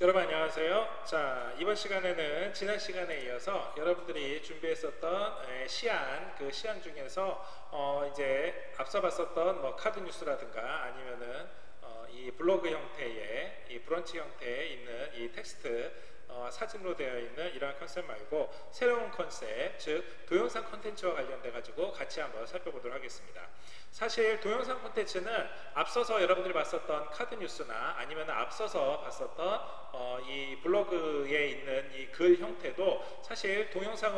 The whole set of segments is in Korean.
여러분 안녕하세요. 자, 이번 시간에는 지난 시간에 이어서 여러분들이 준비했었던 시안 중에서 이제 앞서 봤었던 뭐 카드 뉴스라든가 아니면은 이 블로그 형태의 이 브런치 형태에 있는 이 텍스트 사진으로 되어 있는 이러한 컨셉 말고 새로운 컨셉, 즉 동영상 콘텐츠와 관련돼 가지고 같이 한번 살펴보도록 하겠습니다. 사실 동영상 콘텐츠는 앞서서 여러분들이 봤었던 카드 뉴스나 아니면 앞서서 봤었던 이 블로그에 있는 이 글 형태도 사실 동영상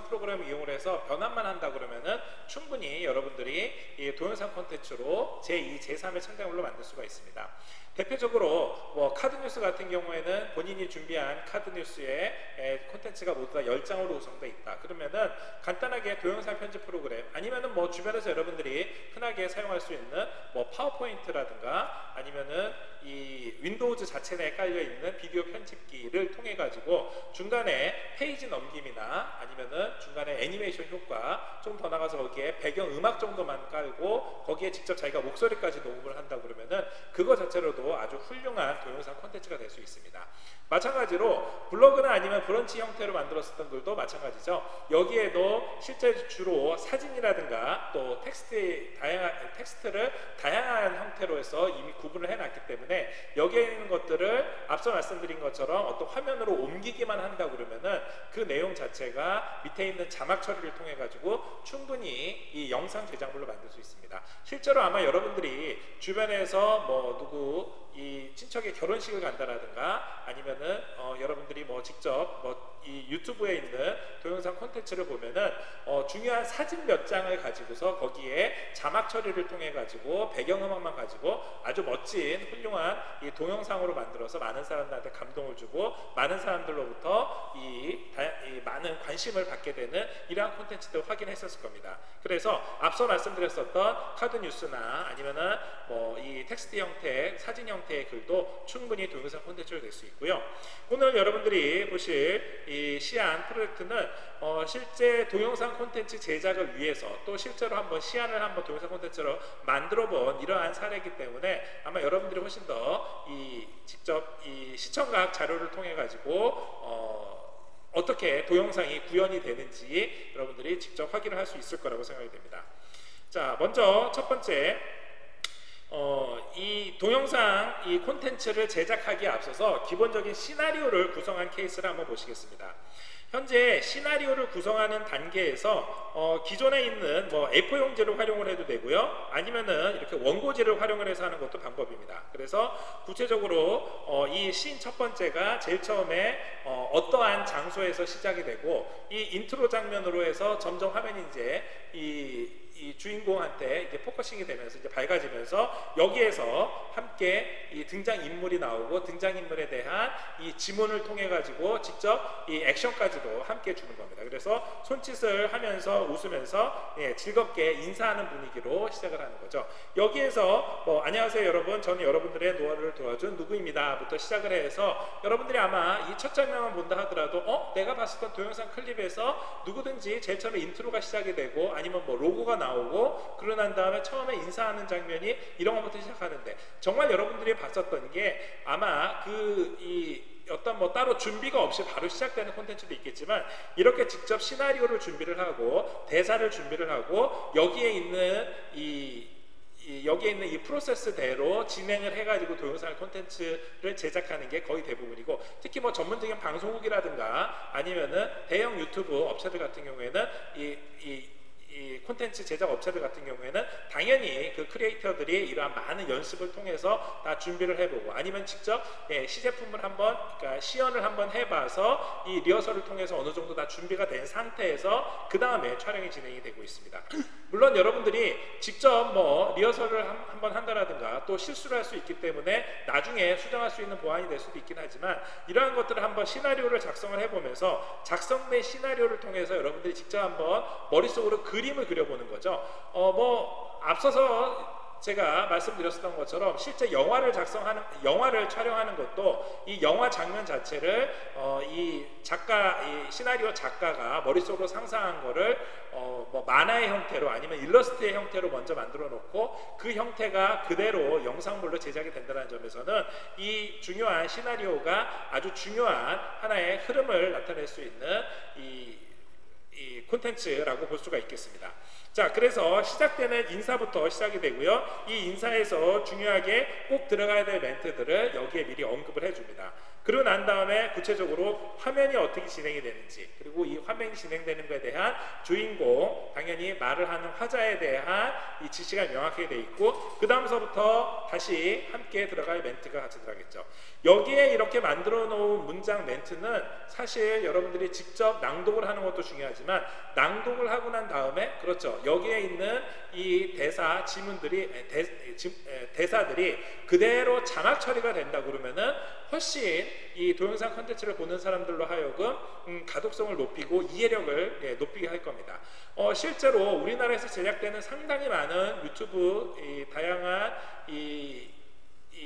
프로그램을 이용을 해서 변환만 한다 그러면은 충분히 여러분들이 이 동영상 콘텐츠로 제2, 제3의 창작물로 만들 수가 있습니다. 대표적으로 뭐 카드 뉴스 같은 경우에는 본인이 준비한 카드 뉴스의 콘텐츠가 모두 다 10장으로 구성되어 있다. 그러면은 간단하게 동영상 편집 프로그램 아니면은 뭐 주변에서 여러분들이 흔하게 사용할 수 있는 뭐 파워포인트라든가 아니면은 이 윈도우즈 자체 내에 깔려 있는 비디오 편집기를 통해 가지고 중간에 페이지 넘김이나 아니면은 중간에 애니메이션 효과 좀 더 나가서 거기에 배경 음악 정도만 깔고 거기에 직접 자기가 목소리까지 녹음을 한다 그러면은 그거 자체로도 아주 훌륭한 동영상 콘텐츠가 될 수 있습니다. 마찬가지로 블로그나 아니면 브런치 형태로 만들었었던 글도 마찬가지죠. 여기에도 실제 주로 사진이라든가 또 텍스트를 다양한 형태로 해서 이미 구분을 해놨기 때문에 여기에 있는 것들을 앞서 말씀드린 것처럼 어떤 화면으로 옮기기만 한다 그러면은 그 내용 자체가 밑에 있는 자막 처리를 통해 가지고 충분히 이 영상 제작물로 만들 수 있습니다. 실제로 아마 여러분들이 주변에서 뭐 누구 이 친척의 결혼식을 간다라든가 아니면은 여러분들이 뭐 직접 뭐 이 유튜브에 있는 동영상 콘텐츠를 보면은 중요한 사진 몇 장을 가지고서 거기에 자막 처리를 통해 가지고 배경음악만 가지고 아주 멋진 훌륭한 이 동영상으로 만들어서 많은 사람들한테 감동을 주고 많은 사람들로부터 이 많은 관심을 받게 되는 이러한 콘텐츠도 확인했었을 겁니다. 그래서 앞서 말씀드렸었던 카드 뉴스나 아니면은 뭐 이 텍스트 형태, 사진 형태의 글도 충분히 동영상 콘텐츠로 될 수 있고요. 오늘 여러분들이 보실 이 시안 프로젝트는 실제 동영상 콘텐츠 제작을 위해서 또 실제로 한번 시안을 한번 동영상 콘텐츠로 만들어 본 이러한 사례이기 때문에 아마 여러분들이 훨씬 더 직접 이 시청각 자료를 통해 가지고 어떻게 동영상이 구현이 되는지 여러분들이 직접 확인을 할 수 있을 거라고 생각이 됩니다. 자, 먼저 첫 번째 이 동영상 이 콘텐츠를 제작하기에 앞서서 기본적인 시나리오를 구성한 케이스를 한번 보시겠습니다. 현재 시나리오를 구성하는 단계에서 기존에 있는 뭐 A4 용지를 활용을 해도 되고요. 아니면은 이렇게 원고지를 활용을 해서 하는 것도 방법입니다. 그래서 구체적으로 이 씬 첫 번째가 제일 처음에 어떠한 장소에서 시작이 되고 이 인트로 장면으로 해서 점점 화면이 이제 이 주인공한테 이제 포커싱이 되면서 이제 밝아지면서 여기에서 함께 이 등장인물이 나오고 등장인물에 대한 이 지문을 통해 가지고 직접 이 액션까지도 함께 주는 겁니다. 그래서 손짓을 하면서 웃으면서 즐겁게 인사하는 분위기로 시작을 하는 거죠. 여기에서 뭐 안녕하세요 여러분, 저는 여러분들의 노화를 도와준 누구입니다 부터 시작을 해서 여러분들이 아마 이 첫 장면만 본다 하더라도 내가 봤었던 동영상 클립에서 누구든지 제일 처음에 인트로가 시작이 되고 아니면 뭐 로고가 나오고 그러고 난 다음에 처음에 인사하는 장면이 이런 것부터 시작하는데 정말 여러분들이 봤었던 게 아마 어떤 뭐 따로 준비가 없이 바로 시작되는 콘텐츠도 있겠지만 이렇게 직접 시나리오를 준비를 하고 대사를 준비를 하고 여기에 있는 이 프로세스대로 진행을 해가지고 동영상 콘텐츠를 제작하는 게 거의 대부분이고 특히 뭐 전문적인 방송국이라든가 아니면은 대형 유튜브 업체들 같은 경우에는 이 콘텐츠 제작 업체들 같은 경우에는 당연히 그 크리에이터들이 이러한 많은 연습을 통해서 다 준비를 해보고 아니면 직접 시제품을 그러니까 시연을 한번 해봐서 이 리허설을 통해서 어느 정도 다 준비가 된 상태에서 그 다음에 촬영이 진행이 되고 있습니다. 물론 여러분들이 직접 뭐 리허설을 한번 한다라든가 또 실수를 할 수 있기 때문에 나중에 수정할 수 있는 보완이 될 수도 있긴 하지만 이러한 것들을 한번 시나리오를 작성을 해보면서 작성된 시나리오를 통해서 여러분들이 직접 한번 머릿속으로 그림을 그려보는 거죠. 뭐 앞서서 제가 말씀드렸던 것처럼 실제 영화를 촬영하는 것도 이 영화 장면 자체를 이 시나리오 작가가 머릿속으로 상상한 거를 뭐 만화의 형태로 아니면 일러스트의 형태로 먼저 만들어 놓고 그 형태가 그대로 영상물로 제작이 된다는 점에서는 이 중요한 시나리오가 아주 중요한 하나의 흐름을 나타낼 수 있는 이 콘텐츠라고 볼 수가 있겠습니다. 자, 그래서 시작되는 인사부터 시작이 되고요. 이 인사에서 중요하게 꼭 들어가야 될 멘트들을 여기에 미리 언급을 해줍니다. 그러고 난 다음에 구체적으로 화면이 어떻게 진행이 되는지, 그리고 이 화면이 진행되는 것에 대한 주인공, 당연히 말을 하는 화자에 대한 이 지시가 명확하게 되어 있고, 그 다음서부터 다시 함께 들어갈 멘트가 같이 들어가겠죠. 여기에 이렇게 만들어 놓은 문장 멘트는 사실 여러분들이 직접 낭독을 하는 것도 중요하지만, 낭독을 하고 난 다음에, 그렇죠, 여기에 있는 이 대사들이 그대로 자막 처리가 된다 그러면은 훨씬 이 동영상 컨텐츠를 보는 사람들로 하여금 가독성을 높이고 이해력을 높이게 할 겁니다. 실제로 우리나라에서 제작되는 상당히 많은 유튜브 다양한 이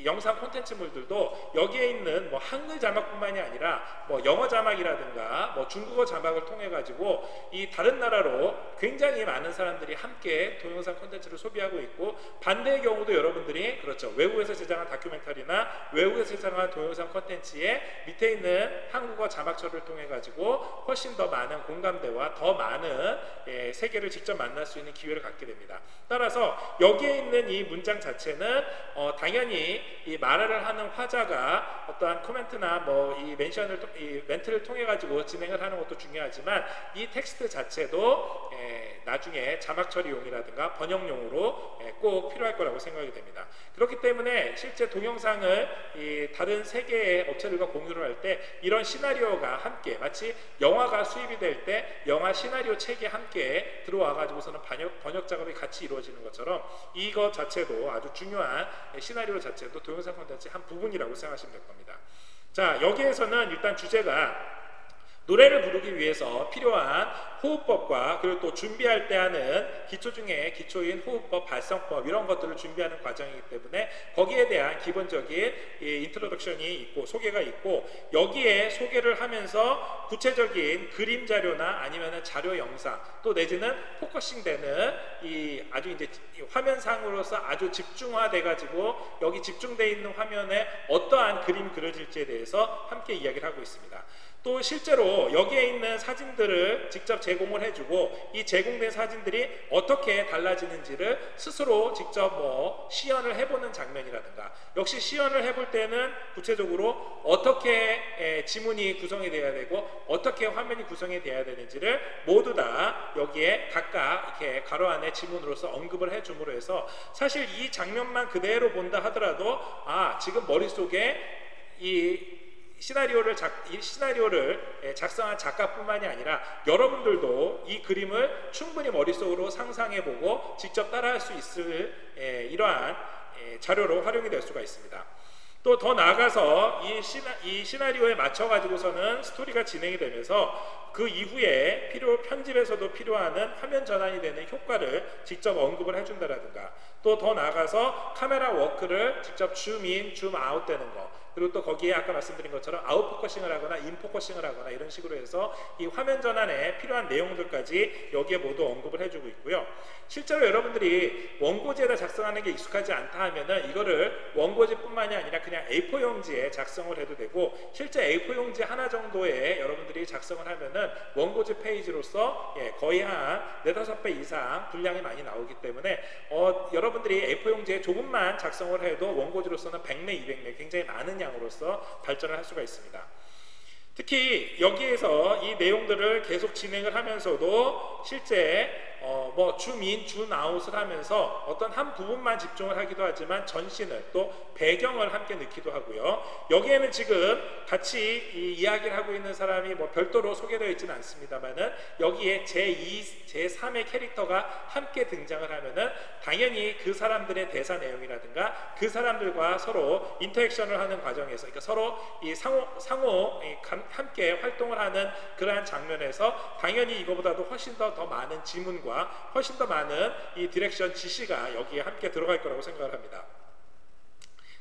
영상 콘텐츠물들도 여기에 있는 뭐 한글 자막뿐만이 아니라 뭐 영어 자막이라든가 뭐 중국어 자막을 통해 가지고 이 다른 나라로 굉장히 많은 사람들이 함께 동영상 콘텐츠를 소비하고 있고, 반대의 경우도 여러분들이 그렇죠, 외국에서 제작한 다큐멘터리나 외국에서 제작한 동영상 콘텐츠에 밑에 있는 한국어 자막 처리를 통해 가지고 훨씬 더 많은 공감대와 더 많은 세계를 직접 만날 수 있는 기회를 갖게 됩니다. 따라서 여기에 있는 이 문장 자체는 당연히 이 말을 하는 화자가 어떠한 코멘트나 뭐 이 멘트를 통해 가지고 진행을 하는 것도 중요하지만, 이 텍스트 자체도 나중에 자막 처리용이라든가 번역용으로 꼭 필요할 거라고 생각이 됩니다. 그렇기 때문에 실제 동영상을 이 다른 세계의 업체들과 공유를 할 때 이런 시나리오가 함께, 마치 영화가 수입이 될 때 영화 시나리오 책이 함께 들어와 가지고서는 번역 작업이 같이 이루어지는 것처럼, 이것 자체도 아주 중요한 시나리오 자체도 동영상 콘텐츠의 한 부분이라고 생각하시면 될 겁니다. 자, 여기에서는 일단 주제가 노래를 부르기 위해서 필요한 호흡법과, 그리고 또 준비할 때 하는 기초 중에 기초인 호흡법, 발성법, 이런 것들을 준비하는 과정이기 때문에 거기에 대한 기본적인 인트로덕션이 있고 소개가 있고, 여기에 소개를 하면서 구체적인 그림 자료나 아니면 자료 영상, 또 내지는 포커싱 되는 아주 이제 화면상으로서 아주 집중화돼 가지고 여기 집중되어 있는 화면에 어떠한 그림이 그려질지에 대해서 함께 이야기를 하고 있습니다. 또 실제로 여기에 있는 사진들을 직접 제공을 해주고, 이 제공된 사진들이 어떻게 달라지는지를 스스로 직접 뭐 시연을 해보는 장면이라든가, 역시 시연을 해볼 때는 구체적으로 어떻게 지문이 구성이 되어야 되고 어떻게 화면이 구성이 되어야 되는지를 모두 다 여기에 각각 이렇게 가로 안에 지문으로서 언급을 해줌으로 해서, 사실 이 장면만 그대로 본다 하더라도 지금 머릿속에 이 시나리오를 작성한 작가뿐만이 아니라 여러분들도 이 그림을 충분히 머릿속으로 상상해보고 직접 따라할 수 있을 이러한 자료로 활용이 될 수가 있습니다. 또 더 나아가서 이 시나리오에 맞춰 가지고서는 스토리가 진행이 되면서 그 이후에 편집에서도 필요한 화면 전환이 되는 효과를 직접 언급을 해준다라든가, 또 더 나아가서 카메라 워크를 직접 줌인, 줌아웃 되는 거, 그리고 또 거기에 아까 말씀드린 것처럼 아웃포커싱을 하거나 인포커싱을 하거나 이런 식으로 해서 이 화면 전환에 필요한 내용들까지 여기에 모두 언급을 해주고 있고요. 실제로 여러분들이 원고지에다 작성하는 게 익숙하지 않다 하면은 이거를 원고지뿐만이 아니라 그냥 A4 용지에 작성을 해도 되고, 실제 A4 용지 하나 정도에 여러분들이 작성을 하면은 원고지 페이지로서 거의 한 4-5배 이상 분량이 많이 나오기 때문에 여러분들이 A4 용지에 조금만 작성을 해도 원고지로서는 100매, 200매 굉장히 많은 양으로서 발전을 할 수가 있습니다. 특히 여기에서 이 내용들을 계속 진행을 하면서도 실제 뭐 줌인, 줌아웃을 하면서 어떤 한 부분만 집중을 하기도 하지만 전신을, 또 배경을 함께 넣기도 하고요. 여기에는 지금 같이 이야기를 하고 있는 사람이 뭐 별도로 소개되어 있지는 않습니다만은 여기에 제2, 제3의 캐릭터가 함께 등장을 하면은 당연히 그 사람들의 대사 내용이라든가 그 사람들과 서로 인터액션을 하는 과정에서, 그러니까 서로 이 상호 함께 활동을 하는 그러한 장면에서 당연히 이거보다도 훨씬 더 많은 지문과 훨씬 더 많은 이 디렉션 지시가 여기에 함께 들어갈 거라고 생각을 합니다.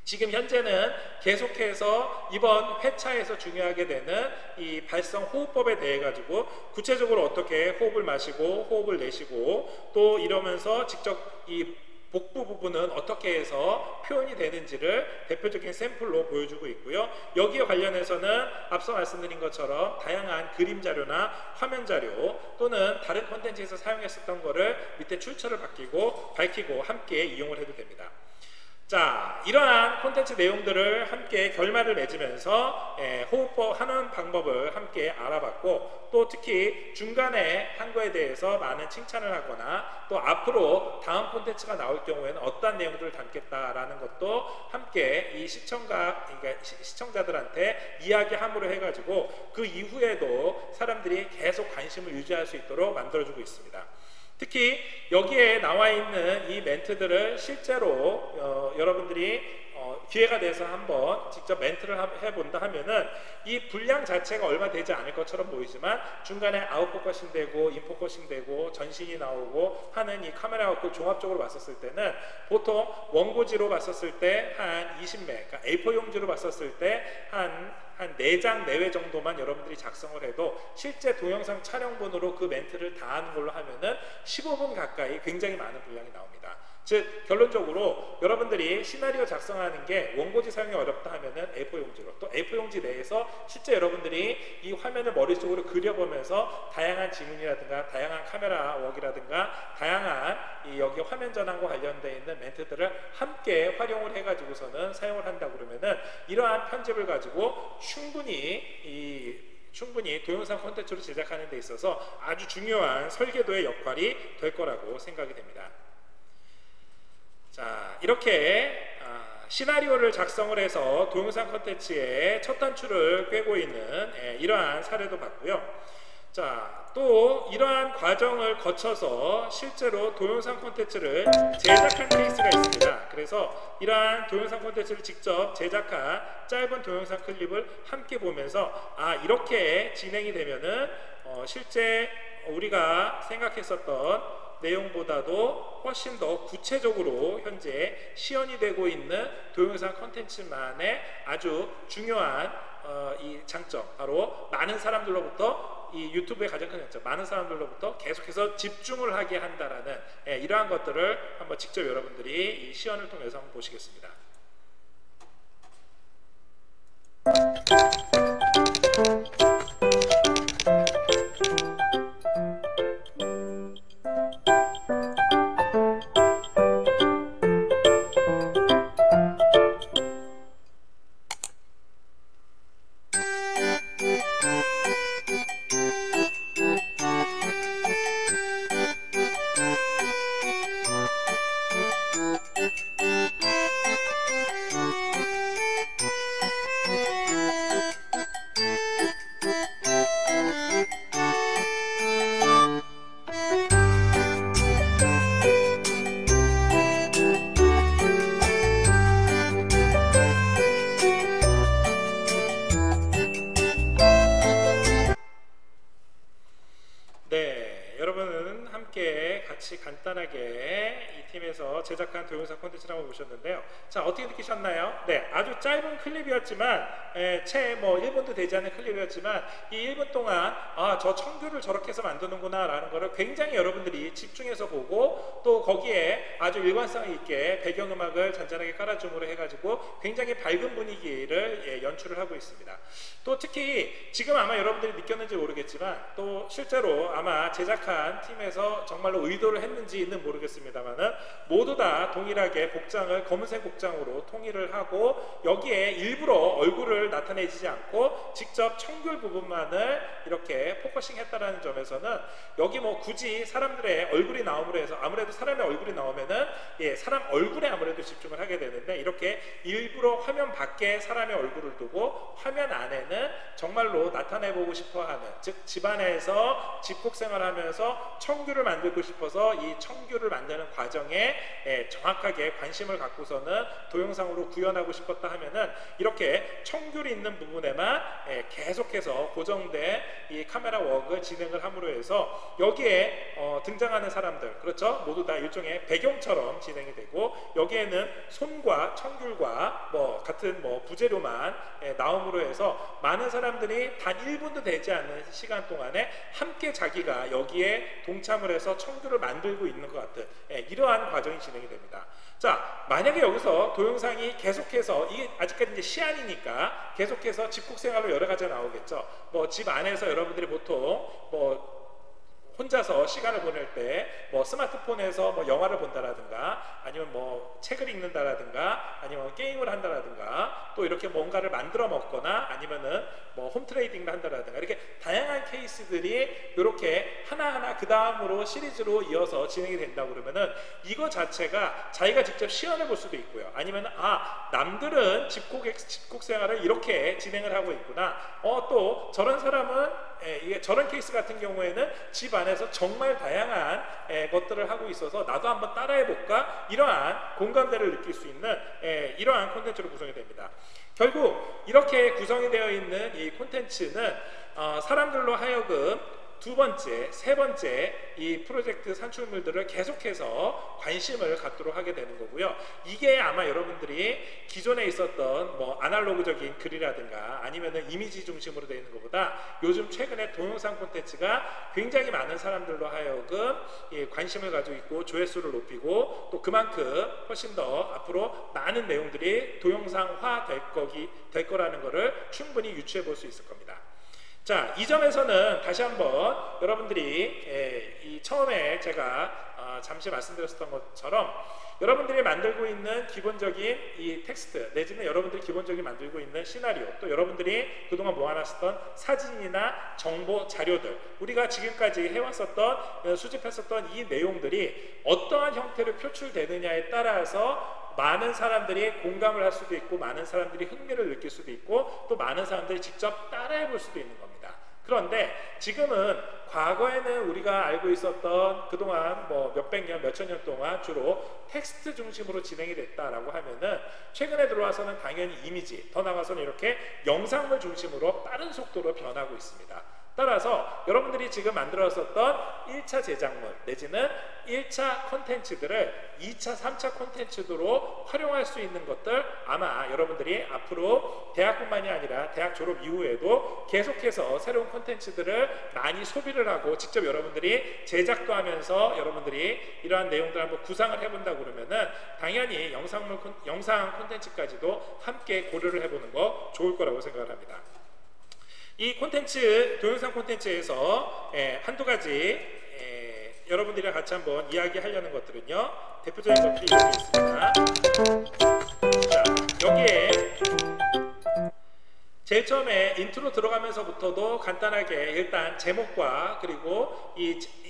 지금 현재는 계속해서 이번 회차에서 중요하게 되는 이 발성 호흡법에 대해 가지고 구체적으로 어떻게 호흡을 마시고 호흡을 내쉬고 또 이러면서 직접 이 복부 부분은 어떻게 해서 표현이 되는지를 대표적인 샘플로 보여주고 있고요. 여기에 관련해서는 앞서 말씀드린 것처럼 다양한 그림 자료나 화면 자료 또는 다른 콘텐츠에서 사용했었던 거를 밑에 출처를 밝히고 함께 이용을 해도 됩니다. 자, 이러한 콘텐츠 내용들을 함께 결말을 맺으면서 호흡법 하는 방법을 함께 알아봤고 또 특히 중간에 한 거에 대해서 많은 칭찬을 하거나 또 앞으로 다음 콘텐츠가 나올 경우에는 어떤 내용들을 담겠다라는 것도 함께 이 시청자들한테 이야기함으로 해가지고 그 이후에도 사람들이 계속 관심을 유지할 수 있도록 만들어주고 있습니다. 특히 여기에 나와 있는 이 멘트들을 실제로 여러분들이 기회가 돼서 한번 직접 멘트를 해본다 하면은 이 분량 자체가 얼마 되지 않을 것처럼 보이지만 중간에 아웃포커싱 되고 인포커싱 되고 전신이 나오고 하는 이 카메라 워크를 종합적으로 봤었을 때는 보통 원고지로 봤었을 때 한 20매, 그러니까 A4 용지로 봤었을 때 한 4장 내외 정도만 여러분들이 작성을 해도 실제 동영상 촬영본으로 그 멘트를 다 하는 걸로 하면은 15분 가까이 굉장히 많은 분량이 나옵니다. 즉 결론적으로 여러분들이 시나리오 작성하는 게 원고지 사용이 어렵다 하면은 A4 용지로 또 A4 용지 내에서 실제 여러분들이 이 화면을 머릿속으로 그려보면서 다양한 지문이라든가 다양한 카메라 웍이라든가 다양한 이 여기 화면 전환과 관련되어 있는 멘트들을 함께 활용을 해가지고서는 사용을 한다 그러면은 이러한 편집을 가지고 충분히 동영상 콘텐츠로 제작하는 데 있어서 아주 중요한 설계도의 역할이 될 거라고 생각이 됩니다. 자, 이렇게 시나리오를 작성을 해서 동영상 콘텐츠의 첫 단추를 꿰고 있는 이러한 사례도 봤고요. 자, 또 이러한 과정을 거쳐서 실제로 동영상 콘텐츠를 제작한 케이스가 있습니다. 그래서 이러한 동영상 콘텐츠를 직접 제작한 짧은 동영상 클립을 함께 보면서 이렇게 진행이 되면은 실제 우리가 생각했었던 내용보다도 훨씬 더 구체적으로 현재 시연이 되고 있는 동영상 콘텐츠만의 아주 중요한 이 장점, 바로 많은 사람들로부터 이 유튜브의 가장 큰 장점, 많은 사람들로부터 계속해서 집중을 하게 한다라는 이러한 것들을 한번 직접 여러분들이 이 시연을 통해서 한번 보시겠습니다. 간단하게 이 팀에서 제작한 동영상 콘텐츠를 한번 보셨는데요. 자, 어떻게 느끼셨나요? 네, 아주 짧은 클립이었지만 채 1분도 되지 않은 클립이었지만 이 1분 동안 저 청규를 저렇게 해서 만드는구나 라는 거를 굉장히 여러분들이 집중해서 보고 또 거기에 아주 일관성 있게 배경음악을 잔잔하게 깔아줌으로 해가지고 굉장히 밝은 분위기를 연출을 하고 있습니다. 또 특히 지금 아마 여러분들이 느꼈는지 모르겠지만 또 실제로 아마 제작한 팀에서 정말로 의도를 했는지는 모르겠습니다만은 모두 다 동일하게 복장을 검은색 복장으로 통일을 하고 여기에 일부러 얼굴을 나타내지 않고 직접 청귤 부분만을 이렇게 포커싱 했다라는 점에서는 여기 굳이 사람들의 얼굴이 나옴으로 해서 아무래도 사람의 얼굴이 나오면은 사람 얼굴에 아무래도 집중을 하게 되는데 이렇게 일부러 화면 밖에 사람의 얼굴을 두고 화면 안에는 정말로 나타내보고 싶어하는, 즉 집안에서 집콕 생활하면서 청규를 만들고 싶어서 이 청규를 만드는 과정에 정확하게 관심을 갖고서는 동영상으로 구현하고 싶었다 하면은 이렇게 청규를 있는 부분에만 계속해서 고정된 이 카메라 웍을 진행을 함으로 해서 여기에 등장하는 사람들, 그렇죠? 모두 다 일종의 배경처럼 진행이 되고, 여기에는 손과 청귤과 뭐 같은 뭐 부재료만 나옴으로 해서 많은 사람들이 단 1분도 되지 않는 시간 동안에 함께 자기가 여기에 동참을 해서 청귤을 만들고 있는 것 같은 이러한 과정이 진행이 됩니다. 자, 만약에 여기서 동영상이 계속해서, 이게 아직까지 이제 시안이니까 계속해서 집콕 생활로 여러 가지가 나오겠죠. 뭐 집 안에서 여러분들이 보통 뭐 혼자서 시간을 보낼 때 뭐 스마트폰에서 뭐 영화를 본다라든가, 아니면 뭐 책을 읽는다라든가, 아니면 게임을 한다라든가, 또 이렇게 뭔가를 만들어 먹거나, 아니면은 뭐 홈트레이딩을 한다라든가, 이렇게 다양한 케이스들이 이렇게 하나하나 그 다음으로 시리즈로 이어서 진행이 된다고 그러면은 이거 자체가 자기가 직접 시연해 볼 수도 있고요. 아니면은 남들은 집콕 생활을 이렇게 진행을 하고 있구나. 또 저런 사람은 이게 저런 케이스 같은 경우에는 집 안에서 정말 다양한 것들을 하고 있어서 나도 한번 따라해볼까, 이러한 공감대를 느낄 수 있는 이러한 콘텐츠로 구성이 됩니다. 결국 이렇게 구성이 되어 있는 이 콘텐츠는 사람들로 하여금 두 번째, 세 번째 이 프로젝트 산출물들을 계속해서 관심을 갖도록 하게 되는 거고요. 이게 아마 여러분들이 기존에 있었던 뭐 아날로그적인 글이라든가 아니면은 이미지 중심으로 되어 있는 것보다 요즘 최근에 동영상 콘텐츠가 굉장히 많은 사람들로 하여금 관심을 가지고 있고 조회수를 높이고, 또 그만큼 훨씬 더 앞으로 많은 내용들이 동영상화 될 거라는 것을 충분히 유추해 볼 수 있을 겁니다. 자, 이 점에서는 다시 한번 여러분들이 이 처음에 제가 잠시 말씀드렸던 것처럼 여러분들이 만들고 있는 기본적인 이 텍스트, 내지는 여러분들이 기본적인 만들고 있는 시나리오, 또 여러분들이 그동안 모아놨었던 사진이나 정보 자료들, 우리가 지금까지 해왔었던 수집했었던 이 내용들이 어떠한 형태로 표출되느냐에 따라서 많은 사람들이 공감을 할 수도 있고, 많은 사람들이 흥미를 느낄 수도 있고, 또 많은 사람들이 직접 따라해 볼 수도 있는 겁니다. 그런데 지금은, 과거에는 우리가 알고 있었던 그동안 뭐 몇백 년, 몇천 년 동안 주로 텍스트 중심으로 진행이 됐다라고 하면은, 최근에 들어와서는 당연히 이미지, 더 나아가서는 이렇게 영상물 중심으로 빠른 속도로 변하고 있습니다. 따라서 여러분들이 지금 만들었었던 1차 제작물 내지는 1차 콘텐츠들을 2차, 3차 콘텐츠로 활용할 수 있는 것들, 아마 여러분들이 앞으로 대학뿐만이 아니라 대학 졸업 이후에도 계속해서 새로운 콘텐츠들을 많이 소비를 하고 직접 여러분들이 제작도 하면서 여러분들이 이러한 내용들 한번 구상을 해본다고 그러면은 당연히 영상 콘텐츠까지도 함께 고려를 해보는 거 좋을 거라고 생각을 합니다. 이 콘텐츠, 동영상 콘텐츠에서 한두 가지 여러분들이랑 같이 한번 이야기하려는 것들은요, 대표적인 것들이 이렇게 있습니다. 자, 여기에 제일 처음에 인트로 들어가면서부터도 간단하게 일단 제목과, 그리고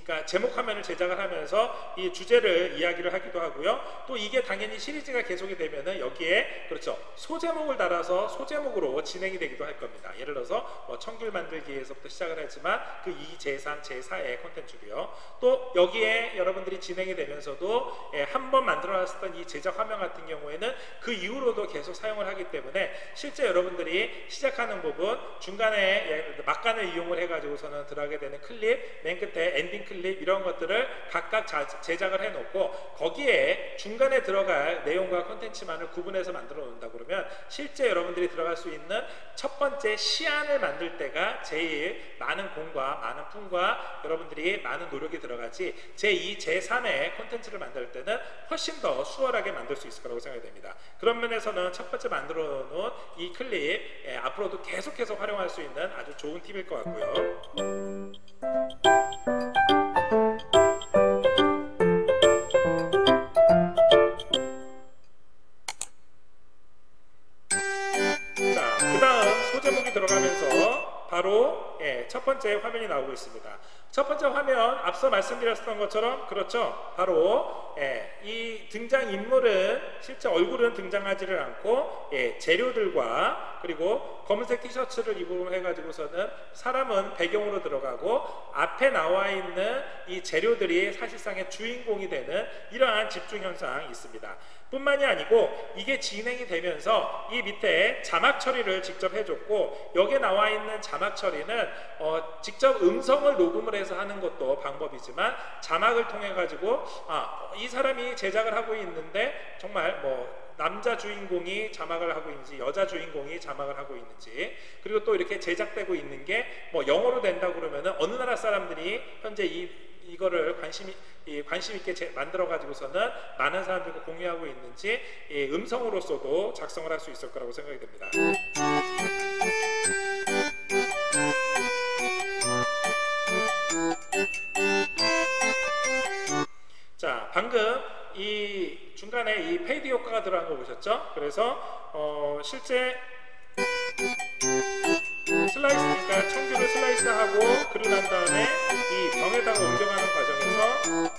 그러니까 제목 화면을 제작을 하면서 이 주제를 이야기를 하기도 하고요. 또 이게 당연히 시리즈가 계속이 되면은 여기에, 그렇죠, 소제목을 달아서 소제목으로 진행이 되기도 할 겁니다. 예를 들어서 뭐 청귤 만들기에서부터 시작을 했지만 그 2, 제3, 제4의 콘텐츠고요. 또 여기에 여러분들이 진행이 되면서도 한번 만들어놨었던 이 제작 화면 같은 경우에는 그 이후로도 계속 사용을 하기 때문에 실제 여러분들이 시작하는 부분, 중간에 막간을 이용을 해가지고서는 들어가게 되는 클립, 맨 끝에 엔딩 클립, 이런 것들을 각각 제작을 해놓고 거기에 중간에 들어갈 내용과 콘텐츠만을 구분해서 만들어 놓는다 그러면 실제 여러분들이 들어갈 수 있는 첫 번째 시안을 만들 때가 제일 많은 공과 많은 품과 여러분들이 많은 노력이 들어가지, 제2, 제3의 콘텐츠를 만들 때는 훨씬 더 수월하게 만들 수 있을 거라고 생각이 됩니다. 그런 면에서는 첫 번째 만들어 놓은 이 클립, 앞으로도 계속해서 활용할 수 있는 아주 좋은 팁일 것 같고요. 자, 그 다음 소제목이 들어가면서 바로 첫 번째 화면이 나오고 있습니다. 첫 번째 화면, 앞서 말씀드렸던 것처럼, 그렇죠, 바로 이 등장인물은 실제 얼굴은 등장하지를 않고 재료들과, 그리고 검은색 티셔츠를 입으로 해가지고서는 사람은 배경으로 들어가고 앞에 나와 있는 이 재료들이 사실상의 주인공이 되는 이러한 집중 현상이 있습니다. 뿐만이 아니고 이게 진행이 되면서 이 밑에 자막 처리를 직접 해줬고, 여기에 나와 있는 자막 처리는 직접 음성을 녹음을 해서 하는 것도 방법이지만, 자막을 통해 가지고 이 사람이 제작을 하고 있는데 정말 뭐 남자 주인공이 자막을 하고 있는지 여자 주인공이 자막을 하고 있는지, 그리고 또 이렇게 제작되고 있는 게 뭐 영어로 된다 그러면은 어느 나라 사람들이 현재 이거를 관심 있게 만들어 가지고서는 많은 사람들과 공유하고 있는지 음성으로서도 작성을 할 수 있을 거라고 생각이 됩니다. 자, 방금 이 중간에 이 페이드 효과가 들어간 거 보셨죠? 그래서 실제 슬라이스, 그러니까 청규를 슬라이스하고 그리고 난 다음에 이 병에다가 옮겨가는 과정에서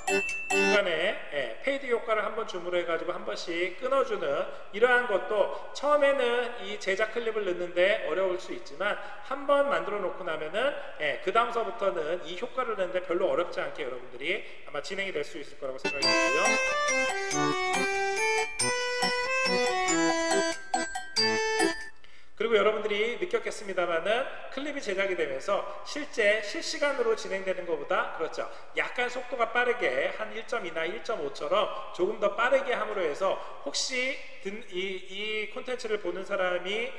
중간에 페이드 효과를 한번 줌으로 해가지고 한 번씩 끊어주는 이러한 것도 처음에는 이 제작 클립을 넣는데 어려울 수 있지만, 한번 만들어 놓고 나면은 그 다음서부터는 이 효과를 넣는데 별로 어렵지 않게 여러분들이 아마 진행이 될 수 있을 거라고 생각이 들고요. 그리고 여러분들이 느꼈겠습니다만은 클립이 제작이 되면서 실제 실시간으로 진행되는 것보다, 그렇죠, 약간 속도가 빠르게 한 1.2나 1.5처럼 조금 더 빠르게 함으로 해서 혹시 이 콘텐츠를 보는 사람이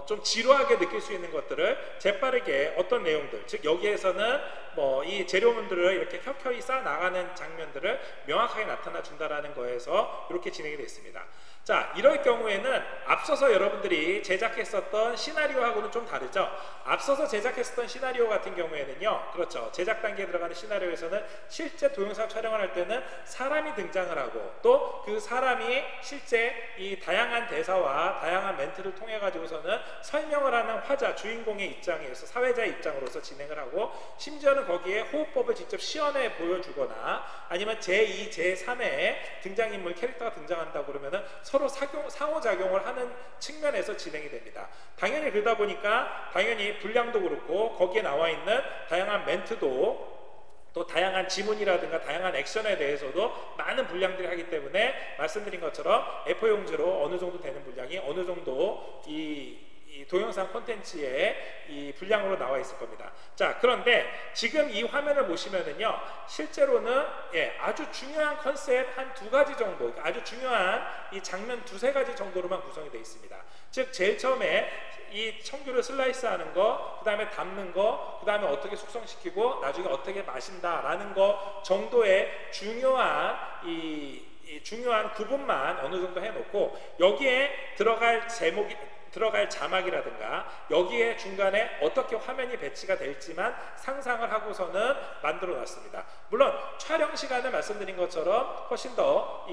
좀 지루하게 느낄 수 있는 것들을 재빠르게 어떤 내용들, 즉 여기에서는 뭐 이 재료물들을 이렇게 켜켜이 쌓아 나가는 장면들을 명확하게 나타나 준다라는 거에서 이렇게 진행이 되어 있습니다. 자, 이럴 경우에는 앞서서 여러분들이 제작했었던 시나리오하고는 좀 다르죠. 앞서서 제작했었던 시나리오 같은 경우에는요, 그렇죠, 제작 단계에 들어가는 시나리오에서는 실제 동영상 촬영을 할 때는 사람이 등장을 하고, 또 그 사람이 실제 이 다양한 대사와 다양한 멘트를 통해 가지고서는 설명을 하는 화자, 주인공의 입장에서, 사회자의 입장으로서 진행을 하고, 심지어는 거기에 호흡법을 직접 시연해 보여주거나 아니면 제2, 제3의 등장인물 캐릭터가 등장한다고 그러면은 서로 상호작용을 하는 측면에서 진행이 됩니다. 당연히 그러다 보니까 당연히 분량도 그렇고 거기에 나와 있는 다양한 멘트도, 또 다양한 지문이라든가 다양한 액션에 대해서도 많은 분량들이 하기 때문에 말씀드린 것처럼 A4 용지로 어느 정도 되는 분량이 어느 정도 이 동영상 콘텐츠의 이 분량으로 나와 있을 겁니다. 자, 그런데 지금 이 화면을 보시면은요, 실제로는 아주 중요한 컨셉 한 2가지 정도, 아주 중요한 이 장면 2-3가지 정도로만 구성이 되어 있습니다. 즉 제일 처음에 이 청규를 슬라이스하는 거, 그 다음에 담는 거, 그 다음에 어떻게 숙성시키고 나중에 어떻게 마신다라는 거 정도의 중요한 중요한 구분만 어느 정도 해놓고, 여기에 들어갈 자막이라든가 여기에 중간에 어떻게 화면이 배치가 될지만 상상을 하고서는 만들어 놨습니다. 물론 촬영 시간을 말씀드린 것처럼 훨씬 더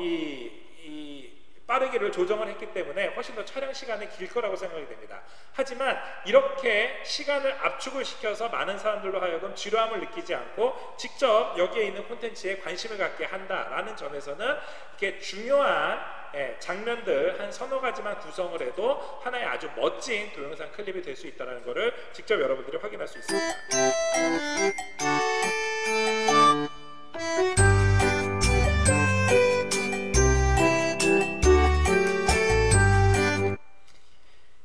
빠르기를 조정을 했기 때문에 훨씬 더 촬영 시간이 길 거라고 생각이 됩니다. 하지만 이렇게 시간을 압축을 시켜서 많은 사람들로 하여금 지루함을 느끼지 않고 직접 여기에 있는 콘텐츠에 관심을 갖게 한다라는 점에서는 이렇게 중요한 장면들 한 3-4가지만 구성을 해도 하나의 아주 멋진 동영상 클립이 될 수 있다는 것을 직접 여러분들이 확인할 수 있습니다.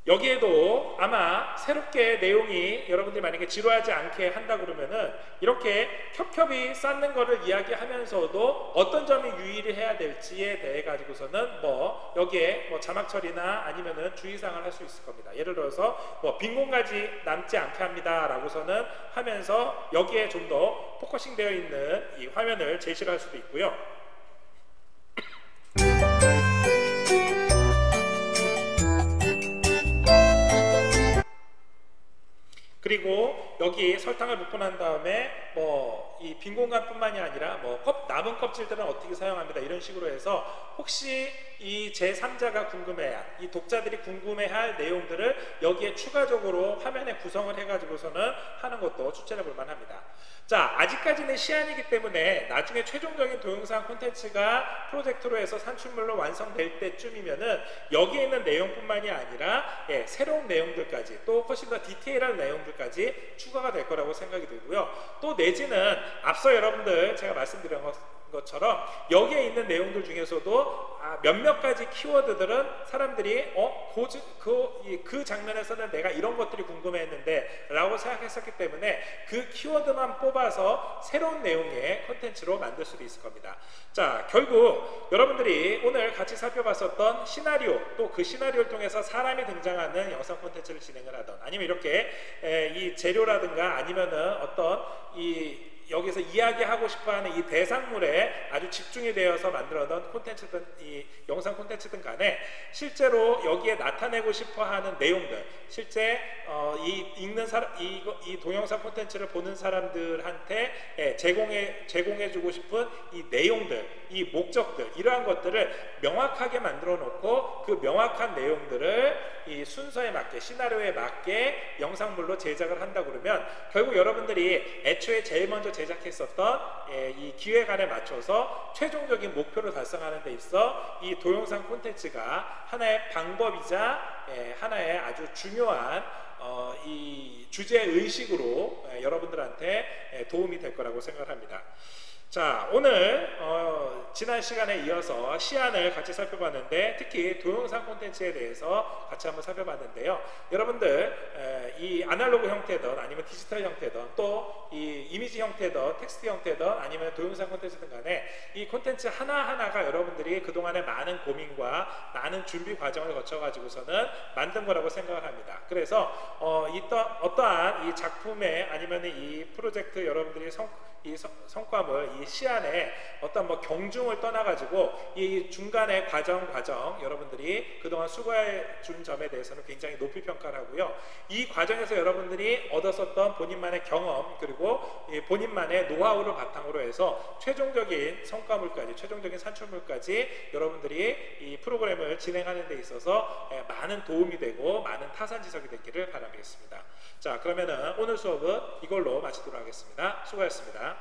여기에도 아마 새롭게 내용이 여러분들이 만약에 지루하지 않게 한다 그러면은 이렇게 겹겹이 쌓는 거를 이야기하면서도 어떤 점이 유의를 해야 될지에 대해 가지고서는 뭐 여기에 뭐 자막 처리나 아니면은 주의사항을 할 수 있을 겁니다. 예를 들어서 뭐 빈 공간이 남지 않게 합니다 라고서는 하면서 여기에 좀 더 포커싱 되어 있는 이 화면을 제시를 할 수도 있고요. 그리고 여기 설탕을 붓고 난 다음에 뭐 이 빈 공간뿐만이 아니라 뭐 남은 껍질들은 어떻게 사용합니다 이런 식으로 해서 혹시 이 제3자가 궁금해할, 이 독자들이 궁금해할 내용들을 여기에 추가적으로 화면에 구성을 해가지고서는 하는 것도 추천해 볼 만합니다. 자, 아직까지는 시안이기 때문에 나중에 최종적인 동영상 콘텐츠가 프로젝트로 해서 산출물로 완성될 때쯤이면은 여기에 있는 내용뿐만이 아니라 새로운 내용들까지, 또 훨씬 더 디테일한 내용들까지 추가가 될 거라고 생각이 들고요. 또 내지는 앞서 여러분들 제가 말씀드린 것처럼 여기에 있는 내용들 중에서도 몇몇 가지 키워드들은 사람들이 그 장면에서는 내가 이런 것들이 궁금했는데 라고 생각했었기 때문에 그 키워드만 뽑아서 새로운 내용의 콘텐츠로 만들 수도 있을 겁니다. 자, 결국 여러분들이 오늘 같이 살펴봤었던 시나리오, 또 그 시나리오를 통해서 사람이 등장하는 영상 콘텐츠를 진행을 하던, 아니면 이렇게 이 재료라든가 아니면은 어떤 여기서 이야기하고 싶어하는 이 대상물에 아주 집중이 되어서 만들어던 콘텐츠든 이 영상 콘텐츠든 간에 실제로 여기에 나타내고 싶어하는 내용들, 실제 읽는 사람, 이 동영상 콘텐츠를 보는 사람들한테 제공해주고 싶은 이 내용들, 이 목적들, 이러한 것들을 명확하게 만들어 놓고 그 명확한 내용들을 이 순서에 맞게, 시나리오에 맞게 영상물로 제작을 한다 그러면 결국 여러분들이 애초에 제일 먼저 제작했었던 이 기획안에 맞춰서 최종적인 목표를 달성하는 데 있어 이 동영상 콘텐츠가 하나의 방법이자 하나의 아주 중요한 이 주제의식으로 여러분들한테 도움이 될 거라고 생각합니다. 자, 오늘 지난 시간에 이어서 시안을 같이 살펴봤는데, 특히 동영상 콘텐츠에 대해서 같이 한번 살펴봤는데요. 여러분들 이 아날로그 형태든 아니면 디지털 형태든 또 이 이미지 형태든 텍스트 형태든 아니면 동영상 콘텐츠든 간에 이 콘텐츠 하나하나가 여러분들이 그동안의 많은 고민과 많은 준비 과정을 거쳐가지고서는 만든 거라고 생각을 합니다. 그래서 어떠한 이 작품에 아니면 이 프로젝트 여러분들이 이 성과물, 이 시안에 어떤 뭐 경중을 떠나가지고 이 중간의 과정 여러분들이 그동안 수고해 준 점에 대해서는 굉장히 높이 평가를 하고요. 이 과정에서 여러분들이 얻었었던 본인만의 경험, 그리고 본인만의 노하우를 바탕으로 해서 최종적인 성과물까지, 최종적인 산출물까지 여러분들이 이 프로그램을 진행하는 데 있어서 많은 도움이 되고 많은 타산지석이 됐기를 바라겠습니다. 자, 그러면은 오늘 수업은 이걸로 마치도록 하겠습니다. 수고하셨습니다.